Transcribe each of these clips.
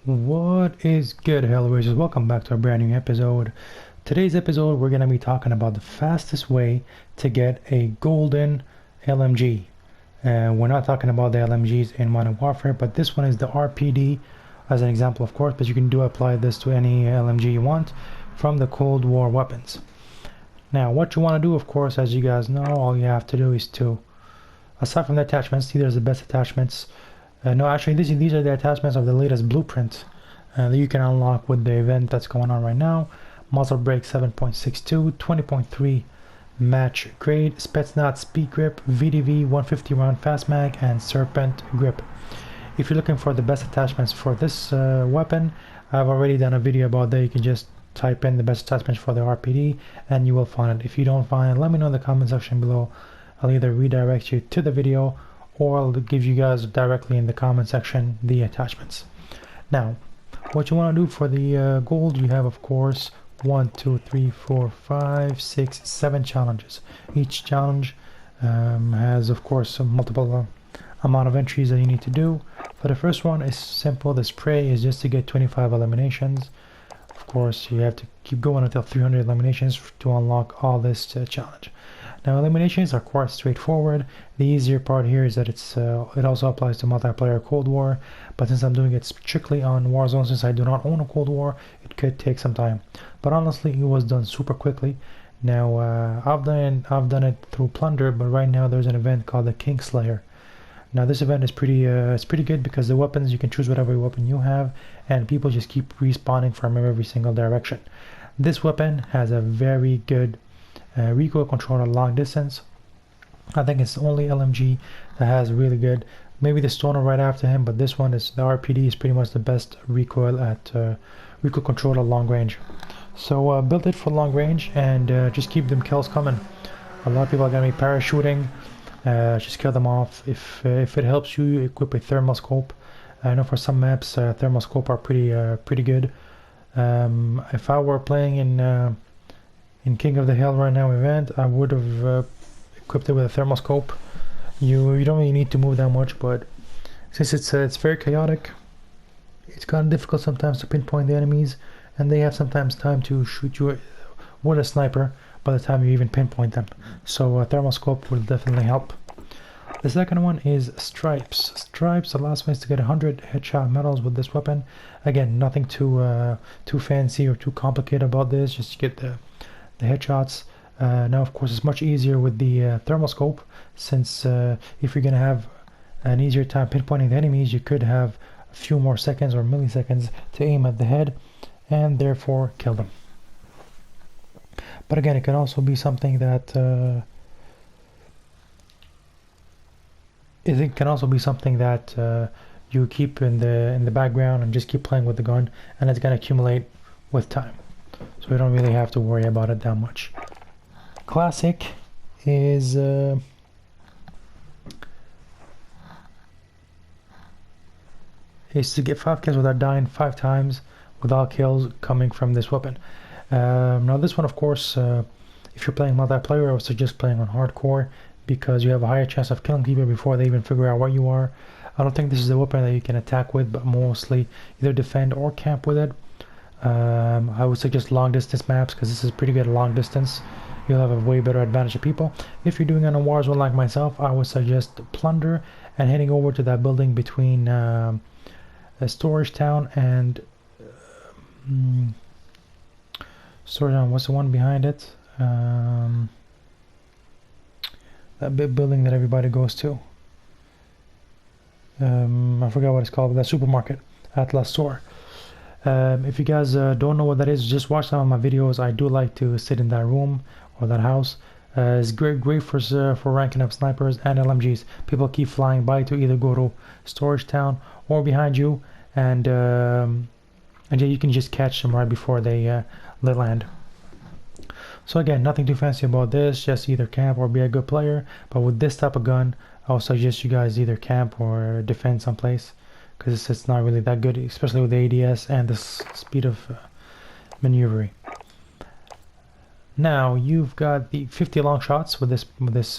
What is good, Hellraisers? Welcome back to a brand new episode. Today's episode, we're going to be talking about the fastest way to get a golden LMG. We're not talking about the LMGs in Modern Warfare, but this one is the RPD as an example, of course, but you can apply this to any LMG you want from the Cold War weapons. Now, what you want to do, of course, as you guys know, all you have to do is to, aside from the attachments, these are the best attachments. No, actually, these are the attachments of the latest blueprint that you can unlock with the event that's going on right now. Muzzle brake 7.62, 20.3 match grade, Spetsnaz speed grip, VDV 150 round fast mag, and serpent grip. If you're looking for the best attachments for this weapon, I've already done a video about that. You can just type in the best attachments for the RPD and you will find it. If you don't find it, let me know in the comment section below. I'll either redirect you to the video or I'll give you guys directly in the comment section the attachments. Now, what you want to do for the gold, you have, of course, 1, 2, 3, 4, 5, 6, 7 challenges. Each challenge has, of course, a multiple amount of entries that you need to do. For the first one, is simple. The spray is just to get 25 eliminations. Of course, you have to keep going until 300 eliminations to unlock all this challenge. Now, eliminations are quite straightforward. The easier part here is that it also applies to multiplayer Cold War, but since I'm doing it strictly on Warzone, since I do not own a Cold War, it could take some time. But honestly, it was done super quickly. Now, I've done it through Plunder, but right now there's an event called the Kingslayer. Now, this event is pretty good because the weapons, you can choose whatever weapon you have, and people just keep respawning from every single direction. This weapon has a very good recoil control at long distance. I think it's the only LMG that has really good. Maybe the Stoner right after him, but this one is the RPD is pretty much the best recoil control at long range. So build it for long range and just keep them kills coming. A lot of people are gonna be parachuting. Just kill them off. If it helps you, equip a thermal scope. I know for some maps, thermal scope are pretty good. If I were playing in King of the Hill right now event, I would have equipped it with a thermal scope. You don't really need to move that much, but since it's very chaotic, it's kind of difficult sometimes to pinpoint the enemies, and they have sometimes time to shoot you with a sniper by the time you even pinpoint them. So a thermal scope will definitely help. The second one is stripes. Stripes allows me to get 100 headshot medals with this weapon. Again, nothing too fancy or too complicated about this. Just get the headshots. Now, of course, it's much easier with the thermal scope, since if you're gonna have an easier time pinpointing the enemies, you could have a few more seconds or milliseconds to aim at the head and therefore kill them. But again, it can also be something that you keep in the background and just keep playing with the gun, and it's gonna accumulate with time. So you don't really have to worry about it that much. Classic is to get 5 kills without dying 5 times, with all kills coming from this weapon. Now this one, of course, if you're playing multiplayer, I would suggest playing on hardcore because you have a higher chance of killing people before they even figure out what you are. I don't think this is a weapon that you can attack with, but mostly either defend or camp with it. I would suggest long distance maps because this is pretty good at long distance. You'll have a way better advantage of people. If you're doing it on a Warzone like myself, I would suggest Plunder and heading over to that building between Storage Town and Storage Town. What's the one behind it? That big building that everybody goes to. I forgot what it's called, but that supermarket, Atlas Store. If you guys don't know what that is, just watch some of my videos. I do like to sit in that room or that house. It's great for ranking up snipers and LMGs. People keep flying by to either go to Storage Town or behind you, and yeah, you can just catch them right before they land. So again, nothing too fancy about this. Just either camp or be a good player. But with this type of gun, I would suggest you guys either camp or defend someplace, because it's not really that good, especially with the ADS and the speed of maneuvering. Now you've got the 50 long shots with this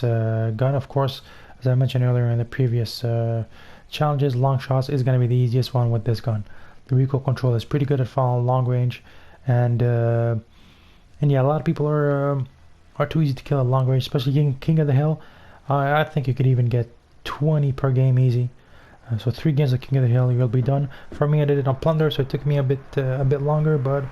gun, of course, as I mentioned earlier in the previous challenges, long shots is going to be the easiest one with this gun. The recoil control is pretty good at long range, and yeah, a lot of people are too easy to kill at long range, especially King of the Hill. I think you could even get 20 per game easy. So 3 games of King of the Hill, you'll be done. For me, I did it on Plunder, so it took me a bit longer. But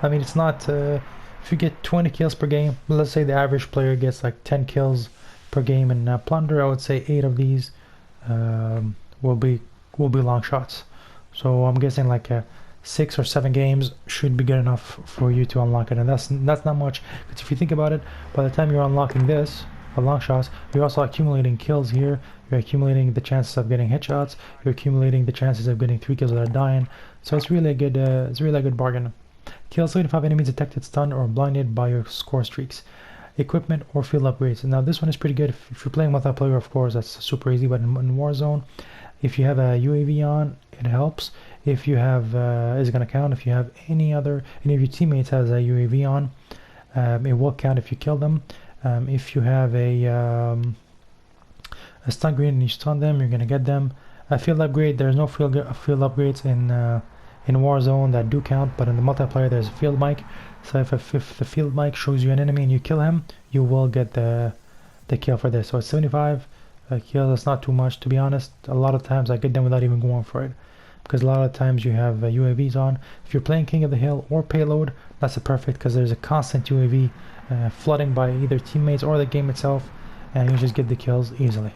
I mean, it's not. If you get 20 kills per game, let's say the average player gets like 10 kills per game in Plunder, I would say 8 of these will be long shots. So I'm guessing like 6 or 7 games should be good enough for you to unlock it, and that's not much. Because if you think about it, by the time you're unlocking this, the long shots, you're also accumulating kills here. You're accumulating the chances of getting headshots. You're accumulating the chances of getting 3 kills without dying. So it's really a good bargain. Kill 75 enemies detected, stunned, or blinded by your score streaks. Equipment or field upgrades. Now this one is pretty good if you're playing multiplayer. Of course, that's super easy. But in Warzone, if you have a UAV on, it helps. If you have, is gonna count. If you have any of your teammates has a UAV on, it will count if you kill them. If you have a stun grenade and you stun them, you're gonna get them. A field upgrade. There's no field upgrades in Warzone that do count, but in the multiplayer there's a field mic. So if the field mic shows you an enemy and you kill him, you will get the kill for this. So it's 75 kills. That's not too much, to be honest. A lot of times I get them without even going for it, because a lot of times you have UAVs on. If you're playing King of the Hill or Payload, that's a perfect, because there's a constant UAV flooding by either teammates or the game itself, and you just get the kills easily.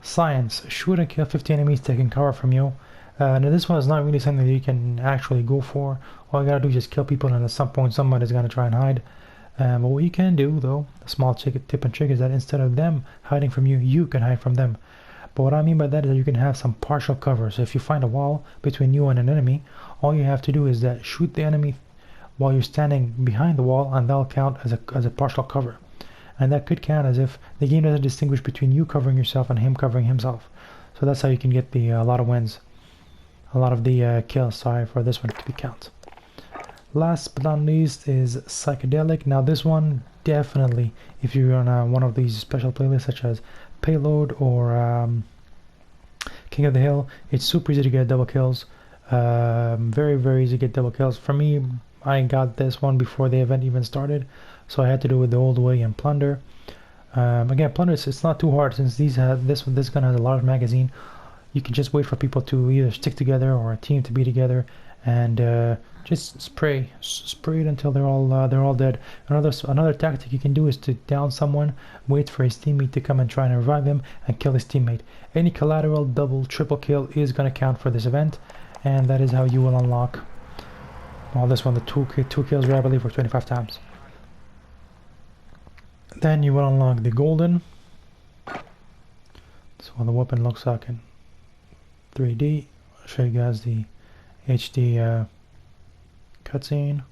Science. Shoot and kill 50 enemies taking cover from you. Now this one is not really something that you can actually go for. All you gotta do is just kill people, and at some point somebody's gonna try and hide. But what you can do, though, a small tip and trick, is that instead of them hiding from you, you can hide from them. But what I mean by that is that you can have some partial cover. So if you find a wall between you and an enemy, all you have to do is that shoot the enemy while you're standing behind the wall, and that'll count as a partial cover. And that could count as if the game doesn't distinguish between you covering yourself and him covering himself. So that's how you can get a lot of wins. A lot of the kills, sorry, for this one to be count. Last but not least is Psychedelic. Now this one, definitely, if you're on one of these special playlists such as Payload or King of the Hill, it's super easy to get double kills. Very, very easy to get double kills. For me, I got this one before the event even started, so I had to do it the old way in Plunder. Again, Plunder, it's not too hard, since this gun has a large magazine. You can just wait for people to either stick together or a team to be together, and just spray it until they're all dead. Another tactic you can do is to down someone, wait for his teammate to come and try and revive him, and kill his teammate. Any collateral, double, triple kill is going to count for this event, and that is how you will unlock this one, the two kills rapidly for 25 times. Then you will unlock the golden. So the weapon looks like in 3D. I'll show you guys the HD cutscene.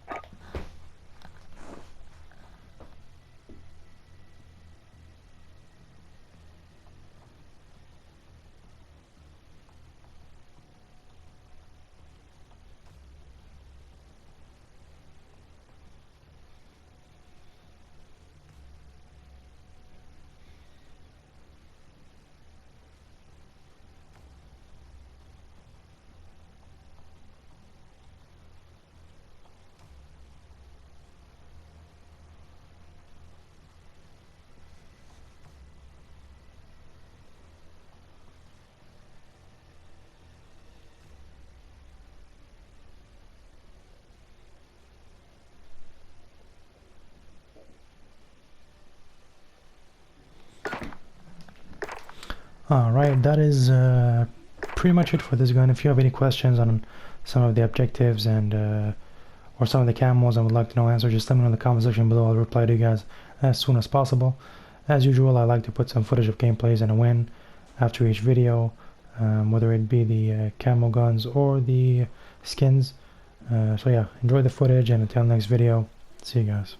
Alright, that is pretty much it for this gun. If you have any questions on some of the objectives and or some of the camos and would like to know answers, just let me know in the comment section below. I'll reply to you guys as soon as possible. As usual, I like to put some footage of gameplays and a win after each video, whether it be the camo guns or the skins. So yeah, enjoy the footage, and until next video, see you guys.